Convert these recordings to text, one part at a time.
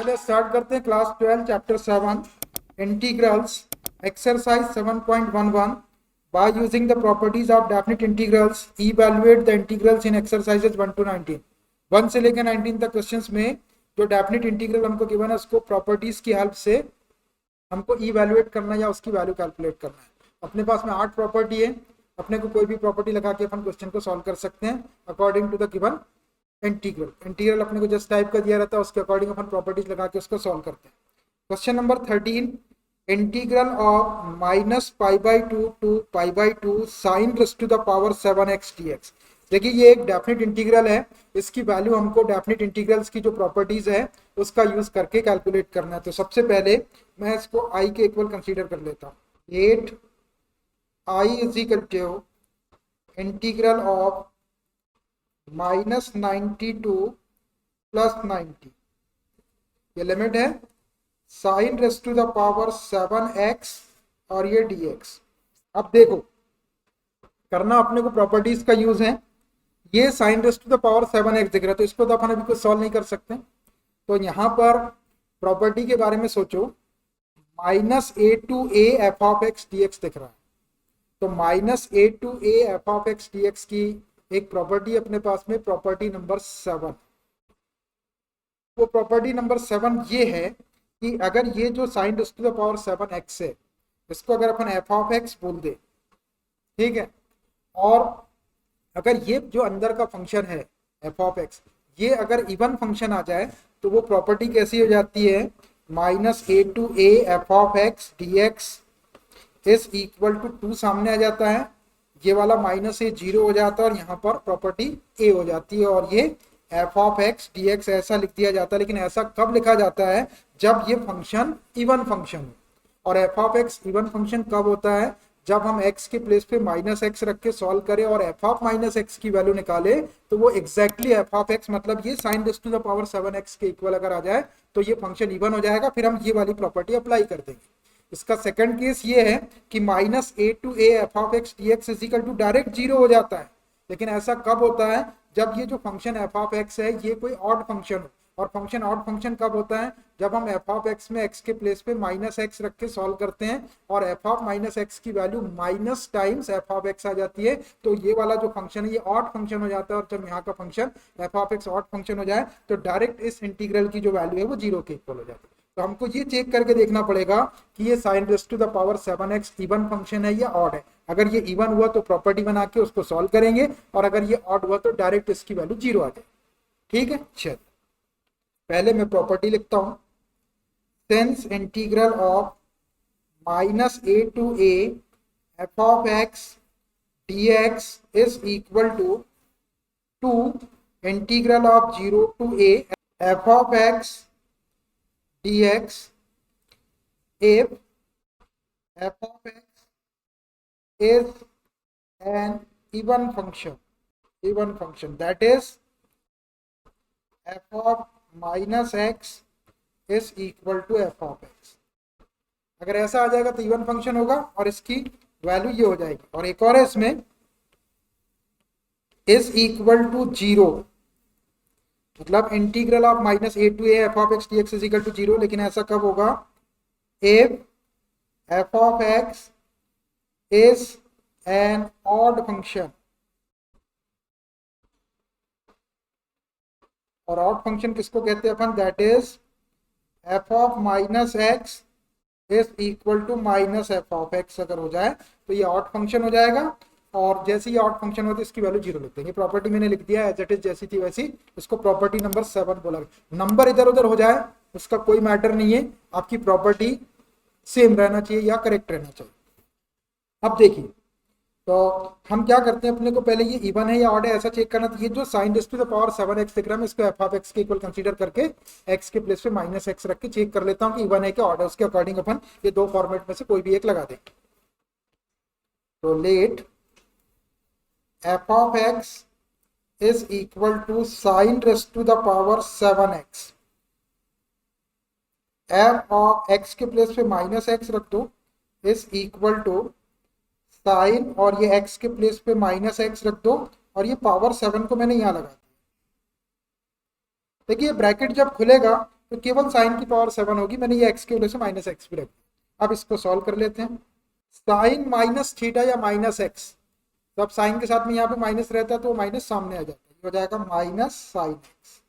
चलिए स्टार्ट करते हैं class 12 chapter 7 integrals exercise 7.11 by using the properties of definite integrals evaluate the integrals in exercises 1 to 19 1 से लेकर 19 तक क्वेश्चंस में जो डेफिनेट इंटीग्रल हमको गिवन है उसको प्रॉपर्टीज की हेल्प से हमको इवैल्यूएट करना है या उसकी वैल्यू कैलकुलेट करना है। अपने पास में 8 प्रॉपर्टी है, अपने को कोई भी प्रॉपर्टी लगा के अपन क्वेश्चन को सॉल्व कर सकते हैं according to the given integral अपने को जस्ट टाइप का दिया रहता है, उसके अकॉर्डिंग अपन प्रॉपर्टीज लगा के उसको सॉल्व करते हैं। Question number 13 integral of -π/2 to π/2 sin raise to the power 7x dx। देखिए ये एक डेफिनेट इंटीग्रल है, इसकी वैल्यू हमको डेफिनेट इंटीग्रल्स की जो प्रॉपर्टीज है उसका यूज करके कैलकुलेट करना है। तो सबसे पहले मैं इसको i के इक्वल कंसीडर कर लेता हूँ। 8i is equal to integral of -92 + 90, ये लिमिट है sin raise to the power 7x और ये dx। अब देखो करना अपने को प्रॉपर्टीज का यूज है। ये sin raise to the power 7x दिख रहा है तो इसको तो अपन अभी कुछ सॉल्व नहीं कर सकते, तो यहाँ पर प्रॉपर्टी के बारे में सोचो -a to a f(x) dx दिख रहा है, तो -a to a f(x) dx की एक प्रॉपर्टी अपने पास में प्रॉपर्टी नंबर 7। वो प्रॉपर्टी नंबर 7 ये है कि अगर ये जो sin raise to the power 7x है इसको अगर अपन f(x) बोल दे, ठीक है, और अगर ये जो अंदर का फंक्शन है f(x) ये अगर इवन फंक्शन आ जाए तो वो प्रॉपर्टी कैसी हो जाती है -a to a f(x) dx is equal to 2 सामने आ जाता है, ये वाला -a 0 हो जाता है और यहाँ पर प्रॉपर्टी a हो जाती है और ये f(x) dx ऐसा लिख दिया जाता है। लेकिन ऐसा कब लिखा जाता है जब ये फंक्शन इवन फंक्शन हो, और f(x) इवन फंक्शन कब होता है जब हम x के प्लेस पे -x रख के सॉल्व करें और f(-x) की वैल्यू निकाले तो वो एग्जैक्टली f(x) मतलब ये sin raise to the power 7x के इक्वल अगर आ जाए तो ये फंक्शन इवन हो जाएगा, फिर हम ये वाली प्रॉपर्टी अप्लाई कर देंगे। इसका सेकंड केस ये है कि -a to a f(x) dx is equal to direct 0 हो जाता है, लेकिन ऐसा कब होता है जब ये जो फंक्शन f(x) है ये कोई ऑड फंक्शन हो, और फंक्शन ऑड फंक्शन कब होता है जब हम f(x) में x के प्लेस पे -x रख के सॉल्व करते हैं और f(-x) की वैल्यू माइनस टाइम्स f(x) आ जाती है, तो ये वाला जो फंक्शन है ये ऑड फंक्शन हो जाता है। और जब यहाँ का फंक्शन f(x) ऑड फंक्शन हो जाए तो डायरेक्ट इस इंटीग्रल की जो वैल्यू है वो 0 के इक्वल हो जाती है। तो हमको ये चेक करके देखना पड़ेगा कि ये sin raise to the power 7x even function है या ऑड है। अगर ये इवन हुआ तो प्रॉपर्टी बना के उसको सॉल्व करेंगे, और अगर ये ऑड हुआ तो डायरेक्ट इसकी वैल्यू 0 आ जाए। ठीक है, चल पहले मैं प्रॉपर्टी लिखता हूं। Since integral of -a to a f(x) dx is equal to integral of 0 to a f(x) dx if f(x) is an even function that is f(-x) is equal to f(x). अगर ऐसा आ जाएगा तो even function होगा और इसकी value ये हो जाएगी। और एक और है इसमें इज इक्वल टू 0, मतलब integral of -a to a f(x) dx is equal to 0, लेकिन ऐसा कब होगा if f(x) is an odd function, और ऑड फंक्शन किसको कहते हैं अपन, that is f(-x) is equal to -f(x) अगर हो जाए तो ये ऑड फंक्शन हो जाएगा, और जैसे ही ऑड फंक्शन होता है इसकी वैल्यू 0 लिखते हैं। ये प्रॉपर्टी मैंने लिख दिया एज इट इज, जैसी थी वैसी, इसको प्रॉपर्टी नंबर 7 बोला। नंबर इधर उधर हो जाए उसका कोई मैटर नहीं है, आपकी प्रॉपर्टी सेम रहना चाहिए या करेक्ट रहना चाहिए। अब देखिए तो हम क्या करते हैं, अपने को पहले ये इवन है या ऑड है ऐसा चेक करना। तो ये जो sin raise to the power 7x दिख रहा है मैं इसको f(x) के इक्वल कंसीडर करके x के प्लेस पे -x रख के चेक कर लेता हूँ कि इवन है क्या ऑड है। उसके अकॉर्डिंग अपन ये दो फॉर्मेट में से कोई भी एक लगा देंगे। तो let f(x) is equal to sin raise to the power 7x, f(x) के प्लेस पे -x रख दो इज इक्वल टू साइन, और ये x के प्लेस पे -x रख दो, और ये पावर 7 को मैंने यहाँ लगा दिया। देखिए ब्रैकेट जब खुलेगा तो केवल साइन की पावर 7 होगी। मैंने ये एक्स की वजह से माइनस एक्स भी रख दिया। अब इसको सॉल्व कर लेते हैं। साइन माइनस थीटा या माइनस एक्स, तो अब साइन के साथ में यहाँ पे माइनस रहता है तो माइनस सामने आ जाता है, हो जाएगा माइनस साइन एक्स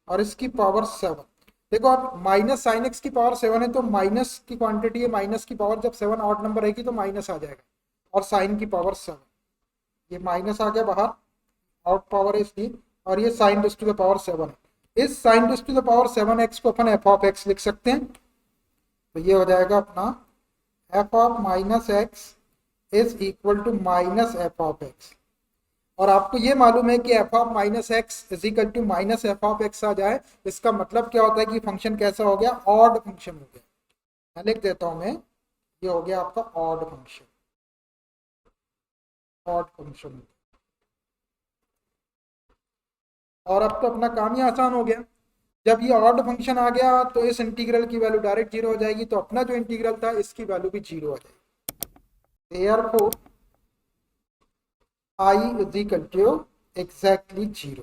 और इसकी पावर 7। देखो अब माइनस साइन एक्स की पावर 7 है तो माइनस की क्वांटिटी है, माइनस की पावर जब 7 ऑड नंबर रहेगी तो माइनस आ जाएगा, और साइन की पावर 7, ये माइनस आ गया बाहर, आउट पावर है इसलिए, और ये sine raise to the power 7 है। इस sine raise to the power 7 x को अपन एफ ऑफ एक्स लिख सकते हैं। तो ये हो जाएगा अपना F of minus x is equal to minus F of X. और आपको ये मालूम है कि F of minus x is equal to minus F of x आ जाए, इसका मतलब क्या होता है कि फंक्शन कैसा हो गया, ऑड फंक्शन हो गया। मैं लिख देता हूं मैं, ये हो गया आपका ऑड फंक्शन, ऑड फंक्शन। और अब तो अपना काम ही आसान हो गया। जब ये ऑड फंक्शन आ गया तो इस इंटीग्रल की वैल्यू डायरेक्ट जीरो हो जाएगी, तो अपना जो इंटीग्रल था इसकी वैल्यू भी जीरो हो जाएगी। Therefore I is equal to exactly zero.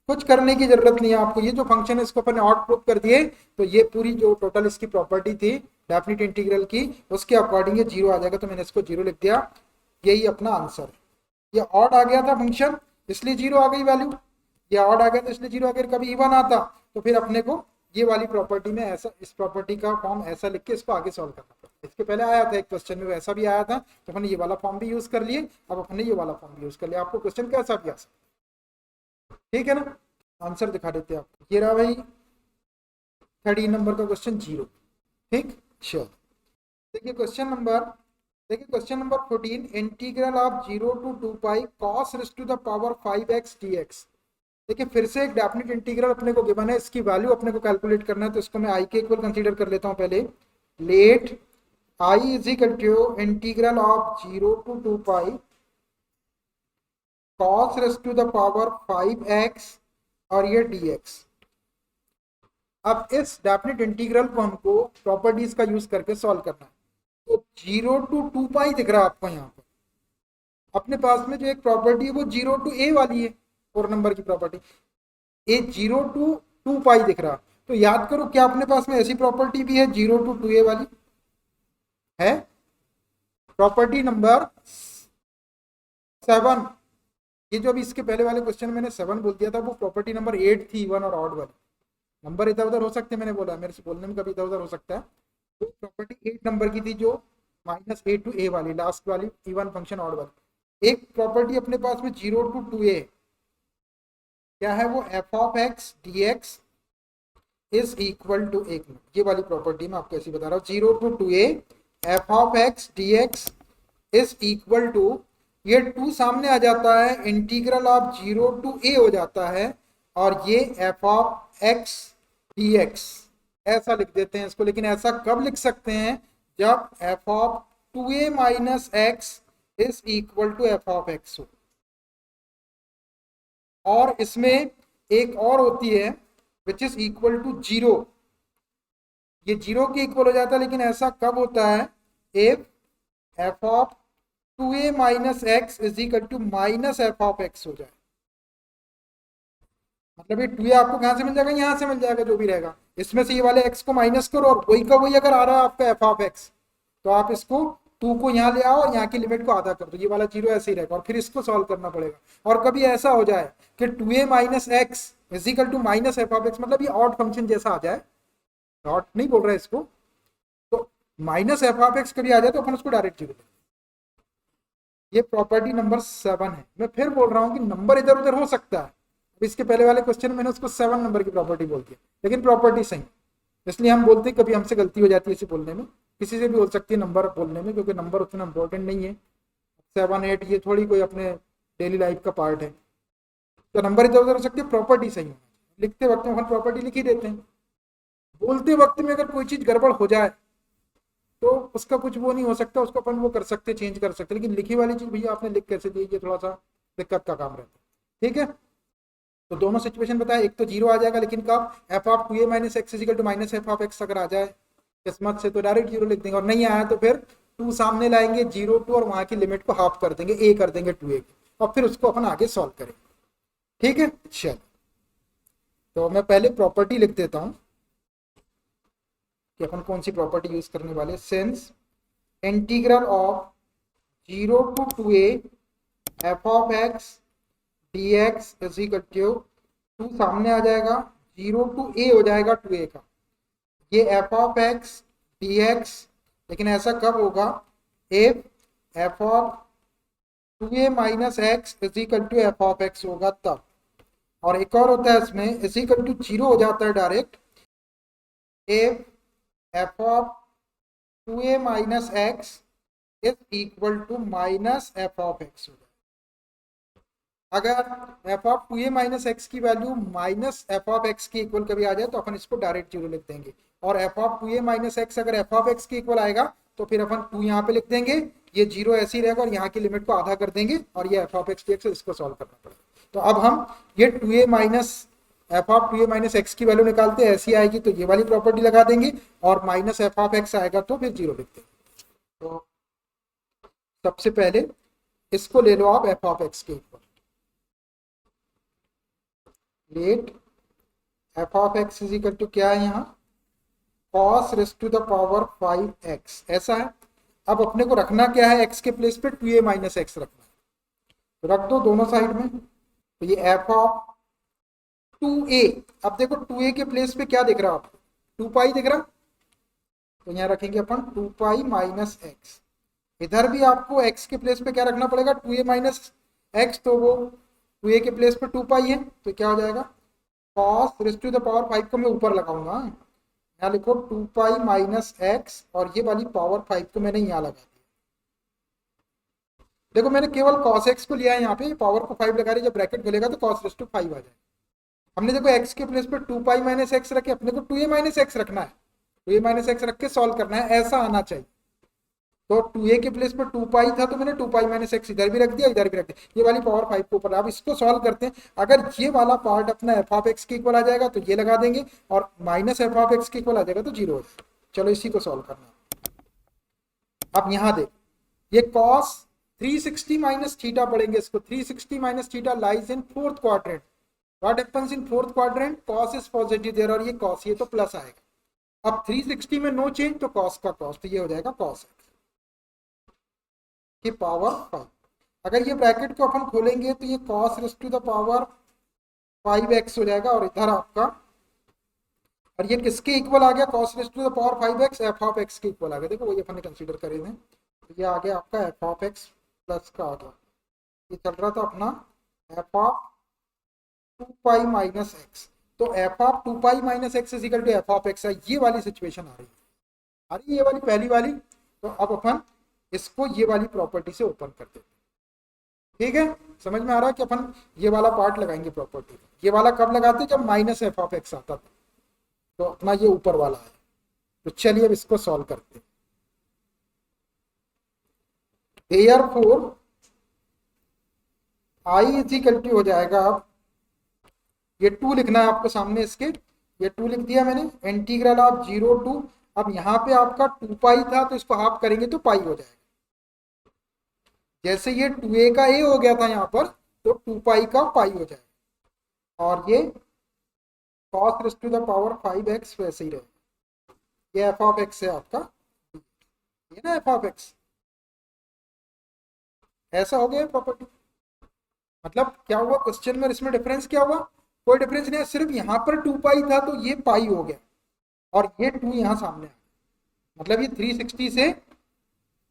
कुछ करने की जरूरत नहीं है आपको, ये जो फंक्शन है इसको अपन ऑड प्रूफ कर दिए, तो ये पूरी जो टोटल इसकी प्रॉपर्टी थी डेफिनेट इंटीग्रल की, उसके अकॉर्डिंग ये जीरो आ जाएगा, तो मैंने इसको जीरो लिख दिया। यही अपना आंसर है। ये ऑड आ गया था फंक्शन इसलिए जीरो आ गई वैल्यू, ये ऑड आ गया तो इसलिए जीरो। अगर कभी इवन आता तो फिर अपने को ये वाली प्रॉपर्टी में ऐसा, इस प्रॉपर्टी का फॉर्म ऐसा लिख के इसको आगे सॉल्व करना पड़ता है। इसके पहले आया था एक क्वेश्चन में वैसा भी आया था, तो अपने ये वाला फॉर्म भी यूज कर लिए, अब अपने ये वाला फॉर्म भी यूज कर लिया। आपको क्वेश्चन कैसा भी आ सकता, ठीक है ना। आंसर दिखा देते हैं आपको, ये रहा भाई 13 नंबर का क्वेश्चन, जीरो। ठीक, चलो देखिए क्वेश्चन नंबर, देखिए question number 14, integral of 0 to 2 pi cos raise to the power 5x dx। देखिए फिर से एक डेफिनेट इंटीग्रल अपने को गिवन है, इसकी वैल्यू अपने को कैलकुलेट करना है, तो इसको मैं i के इक्वल कंसीडर कर लेता हूं पहले। Let i is equal to integral of 0 to 2 pi cos raise to the power 5x और ये dx। अब इस डेफिनेट इंटीग्रल को हमको प्रॉपर्टीज का यूज करके सॉल्व करना है। तो 0 to 2 पाई दिख रहा है आपको यहाँ पर, अपने पास में जो एक प्रॉपर्टी है वो 0 to a वाली है, 4 नंबर की प्रॉपर्टी, ए 0 to 2 पाई दिख रहा। तो याद करो क्या अपने पास में ऐसी प्रॉपर्टी भी है 0 to 2a वाली है, प्रॉपर्टी नंबर 7। ये जो अभी इसके पहले वाले क्वेश्चन में मैंने 7 बोल दिया था, वो प्रॉपर्टी नंबर 8 थी, इवन और ऑड वाली। नंबर इधर उधर हो सकते हैं, मैंने बोला मेरे से बोलने में कभी इधर उधर हो सकता है। तो प्रॉपर्टी 8 नंबर की थी जो -a to a वाली, लास्ट वाली, इवन फंक्शन ऑड वाली। एक प्रॉपर्टी अपने पास में 0 to 2a क्या है, वो f of x dx is equal to, एक मिनट, ये वाली प्रॉपर्टी मैं आपको ऐसी बता रहा हूँ, 0 to 2a f of x dx is equal to, ये 2 सामने आ जाता है, इंटीग्रल ऑफ 0 to a हो जाता है, और ये f ऑफ x dx ऐसा लिख देते हैं इसको। लेकिन ऐसा कब लिख सकते हैं, जब f of 2a minus x is equal to f of x हो। और इसमें एक और होती है विच इज इक्वल टू 0, ये 0 के इक्वल हो जाता है, लेकिन ऐसा कब होता है, if f of 2a minus x is equal to minus f of x हो जाए। मतलब ये 2a आपको कहां से मिल जाएगा, यहां से मिल जाएगा, जो भी रहेगा इसमें से ये वाले x को माइनस करो, और वही का वही अगर आ रहा है आपका f ऑफ x, तो आप इसको 2 को यहाँ ले आओ और यहाँ की लिमिट को आधा कर दो, ये वाला 0 ऐसे ही रहेगा, और फिर इसको सॉल्व करना पड़ेगा। और कभी ऐसा हो जाए कि 2a minus x is equal to minus F of x, मतलब ये ऑड फंक्शन जैसा आ जाए, डॉट नहीं बोल रहा है इसको, तो माइनस एफ ऑफ एक्स कभी आ जाए तो अपन उसको डायरेक्ट जीरो। ये प्रॉपर्टी नंबर 7 है। मैं फिर बोल रहा हूँ कि नंबर इधर उधर हो सकता है, इसके पहले वाले क्वेश्चन में मैंने उसको 7 नंबर की प्रॉपर्टी बोल दिया, लेकिन प्रॉपर्टी सही, इसलिए हम बोलते हैं कभी हमसे गलती हो जाती है इसे बोलने में, किसी से भी हो सकती है नंबर बोलने में, क्योंकि नंबर उतना इंपॉर्टेंट नहीं है। 7 8 ये थोड़ी कोई अपने डेली लाइफ का पार्ट है, तो नंबर इधर उधर हो सकती है, प्रॉपर्टी सही है। लिखते वक्त में हम प्रॉपर्टी लिख ही देते हैं, बोलते वक्त में अगर कोई चीज़ गड़बड़ हो जाए तो उसका कुछ वो नहीं हो सकता, उसको अपन वो कर सकते, चेंज कर सकते, लेकिन लिखी वाली चीज़ भैया आपने लिख कैसे दी, ये थोड़ा सा दिक्कत का काम रहता है। ठीक है, तो दोनों सिचुएशन बताया, एक तो 0 आ जाएगा, लेकिन कब, f of 2a minus x equal to minus F of x अगर आ जाए किस्मत से तो डायरेक्ट 0 लिख देंगे, और नहीं आया तो फिर 2 सामने लाएंगे, 0 2, और वहां की लिमिट को हाफ कर देंगे, a कर देंगे 2a की, और फिर उसको अपन आगे सॉल्व करेंगे। ठीक है, चलो तो मैं पहले प्रॉपर्टी लिख देता हूँ कि अपन कौन सी प्रॉपर्टी यूज करने वाले। Since integral of 0 to 2a f of x d x is equal to, two सामने आ जाएगा, 0 to a हो जाएगा 2a का, ये f of x d x. लेकिन ऐसा कब होगा, if F of 2a minus x is equal to F of x होगा तब। और एक और होता है इसमें, इज इक्वल टू 0 हो जाता है direct if F of 2a minus x is equal to minus F of x हो जाए। अगर F of 2a minus x की value minus F of x की इक्वल कभी आ जाए तो अपन इसको डायरेक्ट 0 लिख देंगे। और F of 2a minus x अगर एफ ऑफ एक्स की इक्वल आएगा तो फिर अपन 2 यहाँ पे लिख देंगे, ये 0 ऐसे ही रहेगा और यहाँ की लिमिट को आधा कर देंगे और ये एफ ऑफ एक्स डी, इसको सॉल्व करना पड़ेगा। तो अब हम ये 2a minus F of 2a minus x की वैल्यू निकालते हैं, ऐसी आएगी तो ये वाली प्रॉपर्टी लगा देंगे, और माइनस एफ ऑफ एक्स आएगा तो फिर 0 लिख देंगे। तो सबसे पहले इसको ले लो आप एफ ऑफ एक्स के equal, let f of x is equal to क्या है यहाँ, cos raise to the power 5x ऐसा है। अब अपने को रखना क्या है, x के प्लेस पे 2a माइनस एक्स रखना है, तो रख दो दोनों साइड में। तो ये एफ ऑफ 2a, अब देखो 2a के प्लेस पे क्या दिख रहा है आपको, 2 पाई दिख रहा, तो यहाँ रखेंगे अपन 2 पाई माइनस एक्स। इधर भी आपको x के प्लेस पे क्या रखना पड़ेगा, 2a माइनस एक्स, तो वो 2a के प्लेस पे 2 पाई है, तो क्या हो जाएगा cos raise to the power 5 को मैं ऊपर लगाऊंगा, यहाँ लिखो 2 पाई माइनस एक्स, और ये वाली पावर 5 को मैंने यहाँ लगा दिया। देखो मैंने केवल cos x को लिया है, यहाँ पे पावर को 5 लगा रही, जब ब्रैकेट खुलेगा तो cos रेस टू 5 आ जाएगा। हमने देखो x के प्लेस पे 2 पाई माइनस एक्स रखे, अपने को 2a माइनस एक्स रखना है, 2a माइनस एक्स रख के सॉल्व करना है, ऐसा आना चाहिए। तो 2a के प्लेस पर 2 पाई था तो मैंने 2 पाई माइनस एक्स इधर भी रख दिया, इधर भी रख दिया, ये वाली पावर 5 के ऊपर। अब इसको सॉल्व करते हैं, अगर ये वाला पार्ट अपना एफ ऑफ एक्स के इक्वल आ जाएगा तो ये लगा देंगे, और माइनस एफ ऑफ एक्स के इक्वल आ जाएगा तो 0 हो जाएगा। चलो इसी को सॉल्व करना। अब यहाँ देख, ये cos 360 माइनस थीटा पढ़ेंगे इसको, 360 minus theta lies in fourth quadrant. What happens in fourth quadrant, cos is positive there, और ये cos, ये तो प्लस आएगा। अब 360 में नो चेंज, तो cos का cos, तो ये हो जाएगा cos की पावर 5। अगर ये ब्रैकेट को अपन खोलेंगे तो ये cos raise to the power 5x हो जाएगा, और इधर आपका, और ये किसके इक्वल आ गया, cos raise to the power 5x f of x के इक्वल आ गया। देखो वही अपन ने कंसीडर करे थे, तो ये आ गया आपका एफ ऑफ एक्स प्लस का आ गया, ये चल रहा था अपना F of 2 pi minus X. तो F of 2 pi minus x is equal to F of X है, ये वाली सिचुएशन आ रही है, अरे ये वाली पहली वाली। तो अब अपन इसको ये वाली प्रॉपर्टी से ओपन कर देते हैं, ठीक है, समझ में आ रहा है कि अपन ये वाला पार्ट लगाएंगे प्रॉपर्टी। ये वाला कब लगाते, जब माइनस एफ ऑफ एक्स आता था, तो अपना ये ऊपर वाला है। तो चलिए अब इसको सॉल्व करते हैं। Therefore I is equal to हो जाएगा, अब ये 2 लिखना है आपको सामने इसके, ये 2 लिख दिया मैंने, इंटीग्रल ऑफ 0 टू, अब यहाँ पे आपका 2 पाई था तो इसको हाफ करेंगे तो पाई हो जाएगा। जैसे ये 2a का a हो गया था यहाँ पर, तो 2 पाई का पाई हो जाएगा, और ये cos raise to the power 5x वैसे ही रहेगा। ये एफ ऑफ एक्स है आपका, ये ना एफ ऑफ एक्स, ऐसा हो गया प्रॉपर्टी। मतलब क्या हुआ क्वेश्चन में, इसमें डिफरेंस क्या हुआ, कोई डिफरेंस नहीं है, सिर्फ यहाँ पर 2 पाई था तो ये पाई हो गया, और ये 2 यहाँ सामने आ गया। मतलब ये 360 से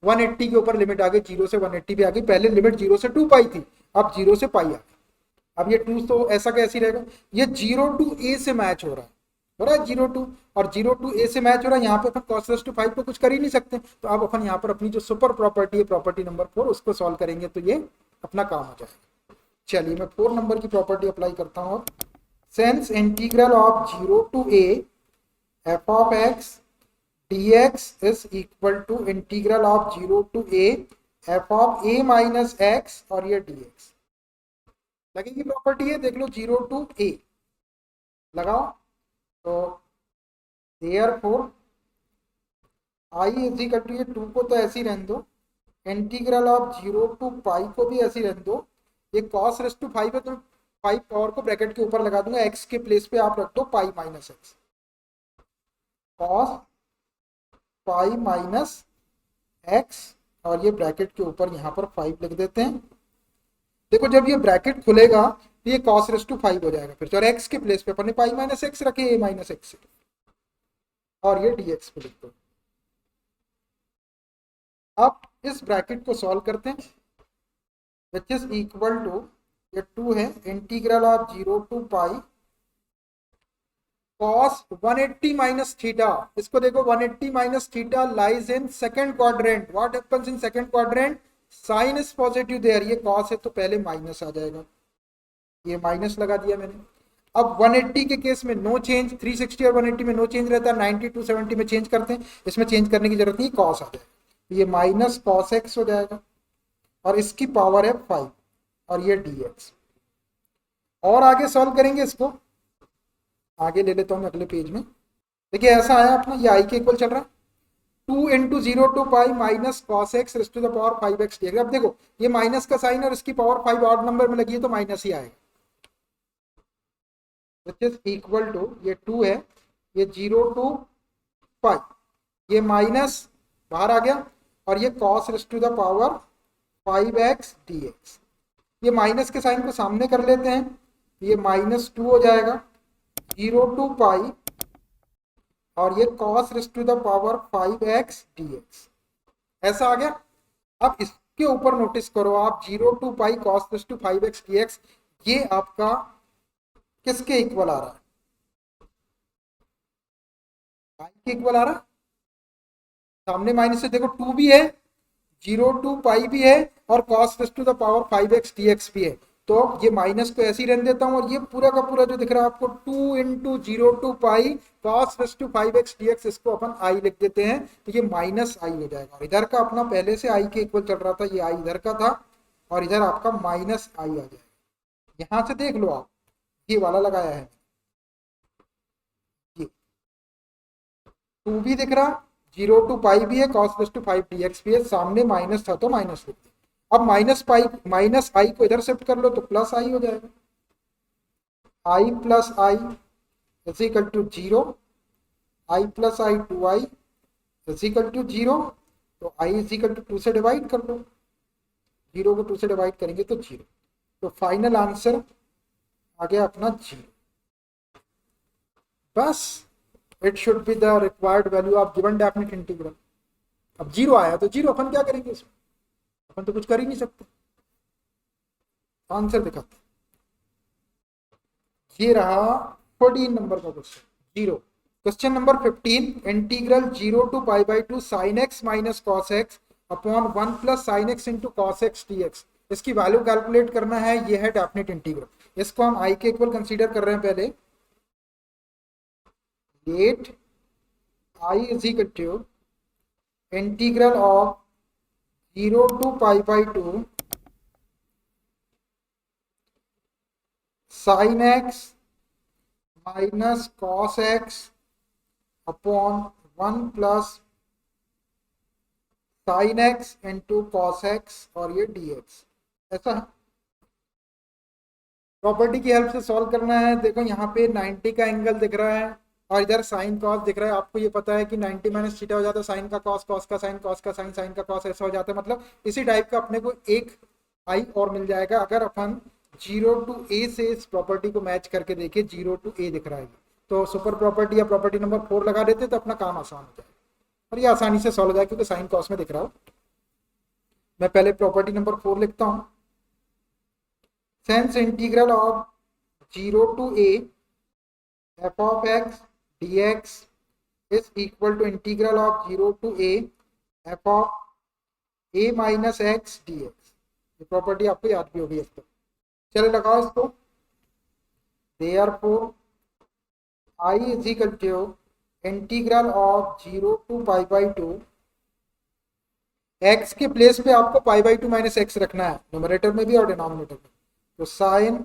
180 के ऊपर लिमिट आ गई, 0 से 180 पे आ गई। पहले लिमिट 0 से 2 पाई थी, अब 0 से पाई आ गई। अब ये 2 तो ऐसा कैसे रहेगा, ये 0 टू a से मैच हो रहा है, 0 टू, और 0 टू a से मैच हो रहा है। यहाँ पे अपन cos रेस टू 5 को कुछ कर ही नहीं सकते, तो अब अपन यहाँ पर अपनी जो सुपर प्रॉपर्टी है, प्रॉपर्टी नंबर 4, उसको सॉल्व करेंगे तो ये अपना काम हो जाएगा। चलिए मैं 4 नंबर की प्रॉपर्टी अप्लाई करता हूँ। Since integral of 0 to a f of x dx is equal to integral of 0 to a f of a minus x, और ये dx लगेगी प्रॉपर्टी है, देख लो 0 टू a लगाओ। तो therefore i is equal to, ये 2 को तो ऐसे ही रहने दो, इंटीग्रल ऑफ 0 टू पाई को भी ऐसे ही रहने दो, ये cos रेस टू 5 है तो पाई पावर को ब्रैकेट के ऊपर लगा दूंगा, एक्स के प्लेस पे आप रख दो पाई minus x, cos pi minus x, और ये ब्रैकेट के ऊपर यहाँ पर 5 लिख देते हैं। देखो जब ये ब्रैकेट खुलेगा तो ये cos रेस टू 5 हो जाएगा फिर से, और x के प्लेस पे अपन ने पाई माइनस एक्स रखे a माइनस एक्स, और ये dx पे लिख दो। अब इस ब्रैकेट को सॉल्व करते हैं, विच इज इक्वल टू, ये 2 है, integral of 0 to pi cos 180 minus theta. इसको देखो 180 minus theta lies in second quadrant, what happens in second quadrant, sine is positive there, ये cos है तो पहले माइनस आ जाएगा, ये माइनस लगा दिया मैंने। अब 180 के केस में नो चेंज, 360 और 180 में नो चेंज रहता है, 90 270 में चेंज करते हैं, इसमें चेंज करने की जरूरत नहीं, cos आ जाएगा, ये माइनस cos x हो जाएगा, और इसकी पावर है 5, और ये dx। और आगे सॉल्व करेंगे इसको, आगे ले लेता हूँ मैं अगले पेज में। देखिए ऐसा आया अपना, ये i के इक्वल चल रहा है, 2 into 0 to pi minus cos x raise to the power 5x dx। अब देखो ये माइनस का साइन और इसकी पावर 5 ऑड नंबर में लगी है तो माइनस ही आएगा, विच इज इक्वल टू, ये 2 है, ये 0 टू पाई, ये माइनस बाहर आ गया, और ये cos raise to the power 5x dx। ये माइनस के साइन को सामने कर लेते हैं, ये -2 हो जाएगा, 0 टू पाई, और ये cos raise to the power 5x dx, ऐसा आ गया। अब इसके ऊपर नोटिस करो आप, 0 to pi cos raise to 5x dx, ये आपका किसके इक्वल आ रहा है, i के इक्वल आ रहा है, सामने माइनस से देखो 2 भी है, 0 टू पाई भी है, और cos raise to the power 5x dx भी है, तो ये माइनस को ऐसे ही रहने देता हूं, और ये पूरा का पूरा जो दिख रहा है आपको 2 into 0 to pi cos raise to 5x dx, इसको अपन i लिख देते हैं, तो ये माइनस i हो जाएगा, और इधर का अपना पहले से i के इक्वल चल रहा था, ये i इधर का था, और इधर आपका माइनस i आ जाएगा। यहां से देख लो आप, ये वाला लगाया है, ये 2 भी दिख रहा, 0 टू पाई भी है, cos रेस टू 5 dx भी है, सामने माइनस था तो माइनस लिख दिया। अब माइनस आई को इधर शिफ्ट कर लो तो प्लस आई हो जाएगा, I plus I is equal to 0, I plus I 2i is equal to 0, तो i इज इक्वल टू 2 से डिवाइड कर लो, 0 को 2 से डिवाइड करेंगे तो 0, तो फाइनल आंसर आ गया अपना 0। बस it should be the required value of given definite integral. अब 0 आया तो 0, अपन क्या करेंगे इसमें, अपन तो कुछ कर ही नहीं सकते, आंसर दिखाते। ये रहा 14 नंबर का question, 0। Question number 15, integral 0 to pi by 2 sine x minus cos x upon 1 plus sine x into cos x dx, इसकी वैल्यू कैलकुलेट करना है, ये है डेफिनेट इंटीग्रल। इसको हम i के इक्वल कंसीडर कर रहे हैं पहले, let i is equal to integral of 0 to pi by 2 sine x minus cos x upon 1 plus sine x into cos x, और ये dx, ऐसा है। प्रॉपर्टी की हेल्प से सॉल्व करना है। देखो यहाँ पे 90 का एंगल दिख रहा है, और इधर साइन कॉस दिख रहा है, आपको ये पता है कि 90 माइनस थीटा हो जाता है साइन का कॉस, कॉस का साइन, कॉस का साइन, साइन का कॉस, ऐसा हो जाता है। मतलब इसी टाइप का अपने को एक आई और मिल जाएगा अगर अपन 0 टू a से इस प्रॉपर्टी को मैच करके देखें, 0 टू a दिख रहा है तो सुपर प्रॉपर्टी या प्रॉपर्टी नंबर 4 लगा देते तो अपना काम आसान हो जाएगा, और ये आसानी से सॉल्व हो जाएगा क्योंकि साइन कॉस में दिख रहा हो। मैं पहले प्रॉपर्टी नंबर 4 लिखता हूँ, since integral of 0 to a f of x dx is equal to integral of 0 to a f of a minus x dx। ये प्रॉपर्टी आपको याद भी होगी इसको, चलो लगाओ इसको। therefore I is equal to integral of 0 to pi by 2, x के प्लेस पे आपको पाई बाई 2 माइनस एक्स रखना है, न्यूमरेटर में भी और डिनोमिनेटर में, तो sine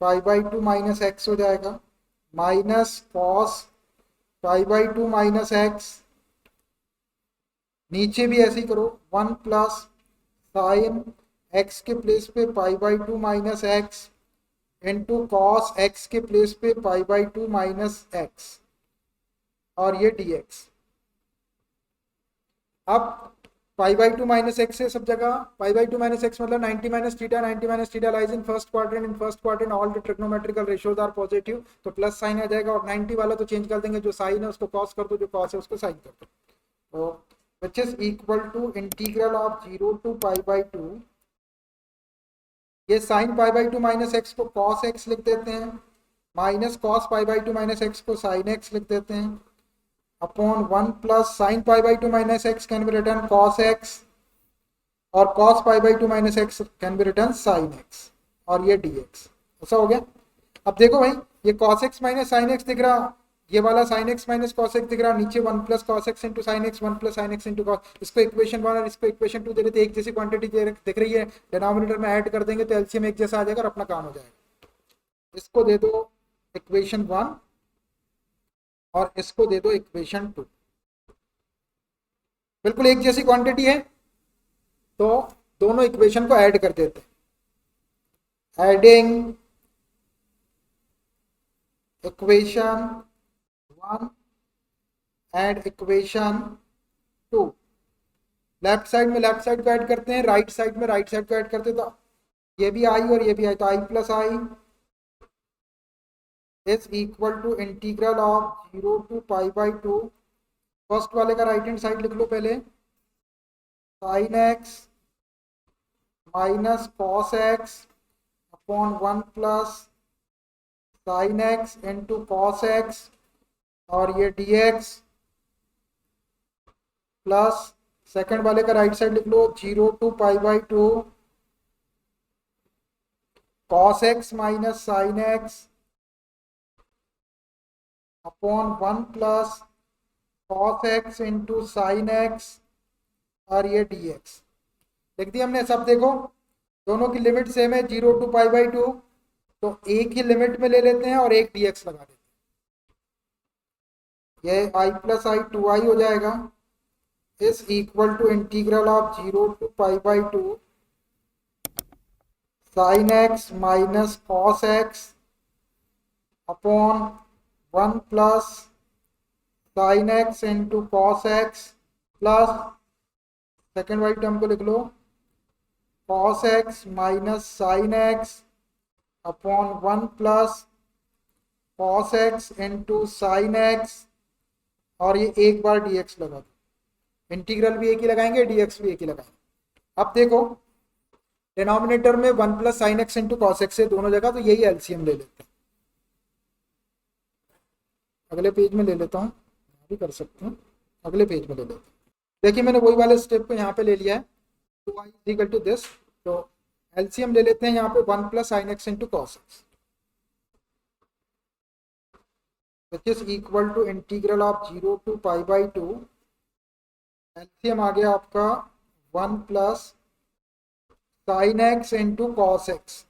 pi by 2 minus x हो जाएगा, minus cos pi by 2 minus x, नीचे भी ऐसे ही करो, 1 प्लस साइन एक्स के प्लेस पे पाई by 2 minus x into cos x के प्लेस पे π/2 माइनस एक्स और ये dx। अब π/2 माइनस एक्स है सब जगह, π/2 माइनस एक्स मतलब 90 minus theta, 90 minus theta lies in first quadrant, in first quadrant all the trigonometrical ratios are positive, तो प्लस साइन आ जाएगा, और 90 वाला तो चेंज कर देंगे, जो साइन है उसको कॉस कर दो, जो कॉस है उसको साइन कर दो, तो which is equal to integral of 0 to π/2, ये साइन π/2 माइनस एक्स को कॉस एक्स लिख देते हैं, माइनस कॉस π/2 माइनस एक्स को साइन एक्स लिख देते हैं, upon 1 plus sine π/2 minus X can be written cos x, और cos π/2 minus X can be written sine x, और ये dx। ऐसा हो गया। अब देखो भाई, ये cos x minus sine x दिख रहा, ये वाला sin x minus cos x दिख रहा, नीचे 1 plus cos x into sine x, 1 plus sine x into cos, इसको इक्वेशन 1 और इसको इक्वेशन 2 दे रहे थे, एक जैसी क्वांटिटी दिख रही है, डिनोमिनेटर में ऐड कर देंगे तो एलसीएम एक जैसा आ जाएगा और अपना काम हो जाएगा। इसको दे दो इक्वेशन 1 और इसको दे दो इक्वेशन 2, बिल्कुल एक जैसी क्वांटिटी है, तो दोनों इक्वेशन को ऐड कर देते हैं। Adding equation 1 and equation 2, left side में लेफ्ट साइड को ऐड करते हैं, राइट साइड में राइट साइड को ऐड करते हैं, तो ये भी आई और ये भी आई, तो I plus I is equal to integral of 0 to π/2, first वाले का राइट हैंड साइड लिख लो पहले, sine x minus cos x upon 1 plus sine x into cos x, और ये dx, प्लस सेकंड वाले का राइट साइड लिख लो 0 to π/2 cos x minus sine x upon 1 plus cos x into sine x, और ये dx लिख दिया हमने सब। देखो दोनों की लिमिट सेम है, 0 टू π/2, तो एक ही लिमिट में ले लेते हैं और एक dx लगा देते हैं, ये i प्लस आई 2i हो जाएगा, is equal to integral of 0 to π/2 sine x minus cos x upon 1 plus sine x into cos x, plus second वाली टर्म को लिख लो cos x minus sine x upon 1 plus cos x into sine x, और ये एक बार dx लगा दो, integral भी एक ही लगाएंगे, dx भी एक ही लगाएंगे। अब देखो डिनोमिनेटर में 1 plus sine x into cos x है दोनों जगह, तो यही एलसीएम ले लेते हैं। अगले पेज में ले लेता हूँ, भी कर सकते हैं, अगले पेज में ले लेते हैं। देखिए मैंने वही वाले स्टेप को यहाँ पे ले लिया है, 2i is equal to this, तो एलसीएम ले लेते हैं यहाँ पे 1 plus sine x into cos x, which is equal to integral of 0 to π/2, LCM आ गया आपका 1 plus sine x into cos x.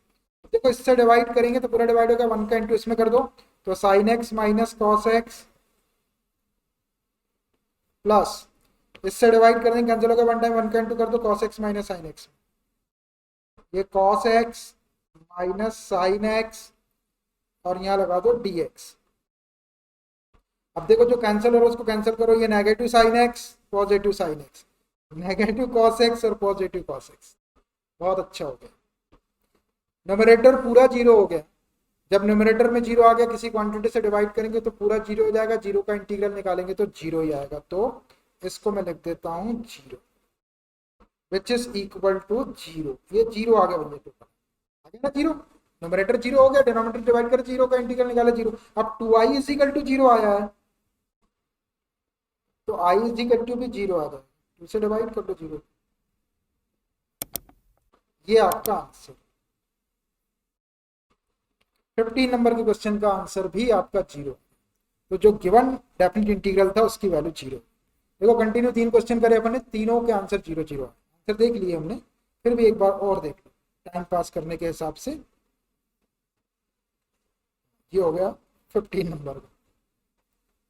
देखो इससे डिवाइड करेंगे तो पूरा डिवाइड होगा, 1 का इंटू इसमें कर दो, तो sign x minus cos x, plus इससे डिवाइड कर देंगे, कैंसिल होगा, 1 टाइम 1 का इंटू कर दो, cos x minus sine x, ये cos x minus sine x, और यहाँ लगा दो dx। अब देखो जो कैंसिल हो रहा है उसको कैंसिल करो, ये negative sine x positive sine x, negative cos x और पॉजिटिव कॉस एक्स, बहुत अच्छा हो गया। न्यूमरेटर पूरा जीरो हो गया, जब न्यूमरेटर में जीरो आ गया किसी क्वांटिटी से डिवाइड करेंगे तो पूरा जीरो हो जाएगा, जीरो का इंटीग्रल निकालेंगे तो जीरो ही आएगा, तो इसको मैं लिख देता हूँ zero, which is equal to zero, ये जीरो आ गया बंदे के ऊपर, आ गया ना जीरो, न्यूमरेटर जीरो हो गया, डिनोमिनेटर डिवाइड कर जीरो का इंटीग्रल निकाला जीरो। अब 2i is equal to zero आया है, तो i इज इक्वल टू भी जीरो आ जाए, इसे डिवाइड कर दो जीरो, ये आपका आंसर। 15 नंबर के क्वेश्चन का आंसर भी आपका जीरो, तो जो गिवन डेफिनेट इंटीग्रल था उसकी वैल्यू जीरो। देखो कंटिन्यू 3 क्वेश्चन करे अपन ने, तीनों के आंसर जीरो जीरो, आंसर देख लिए हमने, फिर भी एक बार और देख लो टाइम पास करने के हिसाब से। ये हो गया 15 नंबर का,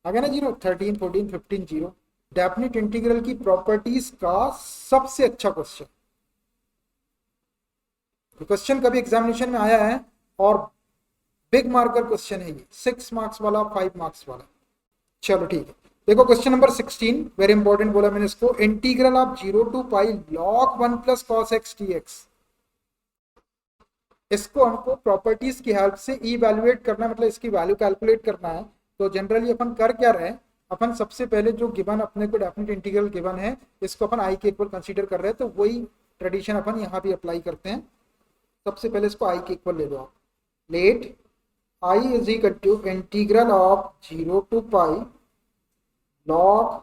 आ गया ना जीरो, 13 14 15 जीरो। डेफिनेट इंटीग्रल की प्रॉपर्टीज का सबसे अच्छा क्वेश्चन, क्वेश्चन कभी एग्जामिनेशन में आया है और बिग मार्कर क्वेश्चन है ये, 6 मार्क्स वाला, 5 मार्क्स वाला। चलो ठीक है, देखो क्वेश्चन नंबर 16 वेरी इंपॉर्टेंट बोला मैंने इसको, integral of 0 to pi log 1 plus cos x dx। इसको हमको प्रॉपर्टीज की हेल्प से इवैल्यूएट करना, मतलब इसकी वैल्यू कैलकुलेट करना है। तो जनरली अपन कर क्या रहे हैं, अपन सबसे पहले जो गिवन अपने को डेफिनेट इंटीग्रल गिवन है, इसको अपन आई के इक्वल कंसीडर कर रहे हैं, तो वही ट्रेडिशन अपन यहाँ भी अप्लाई करते हैं। सबसे पहले इसको आई के इक्वल ले लो आप, let I is equal to integral of 0 to pi log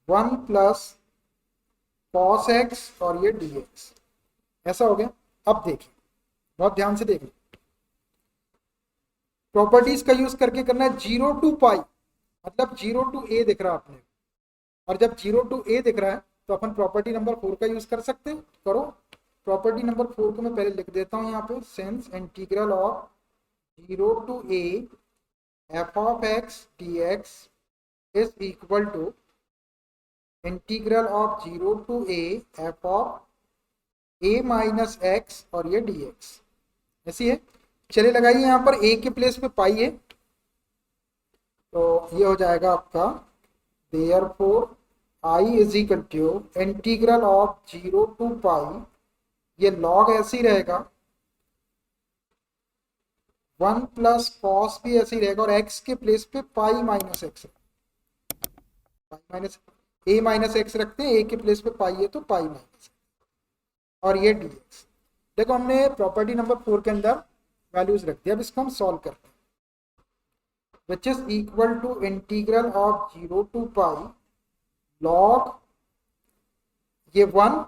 1 plus cos x और ये dx। ऐसा हो गया। अब देखिए, बहुत ध्यान से देखिए, प्रॉपर्टीज का यूज करके करना है। 0 टू पाई मतलब 0 टू a दिख रहा है आपने, और जब 0 टू a दिख रहा है तो अपन प्रॉपर्टी नंबर 4 का यूज कर सकते हैं। करो, प्रॉपर्टी नंबर 4 को मैं पहले लिख देता हूं यहाँ पे, since integral of 0 to a f of x dx is equal to integral of 0 to a f of a minus x और ये dx। ऐसी है। चलिए लगाइए, यहाँ पर a के प्लेस पे पाई है, तो ये हो जाएगा आपका therefore i is equal to integral of 0 to pi, ये लॉग ऐसे ही रहेगा, 1 प्लस कॉस भी ऐसे ही रहेगा, और x के प्लेस पे पाई minus x, pi minus a minus x रखते हैं, a के प्लेस पे पाई है तो पाई माइनस, और ये dx। देखो हमने प्रॉपर्टी नंबर 4 के अंदर वैल्यूज रख दिया। अब इसको हम सॉल्व करते हैं, which is equal to integral of 0 to pi log ये 1।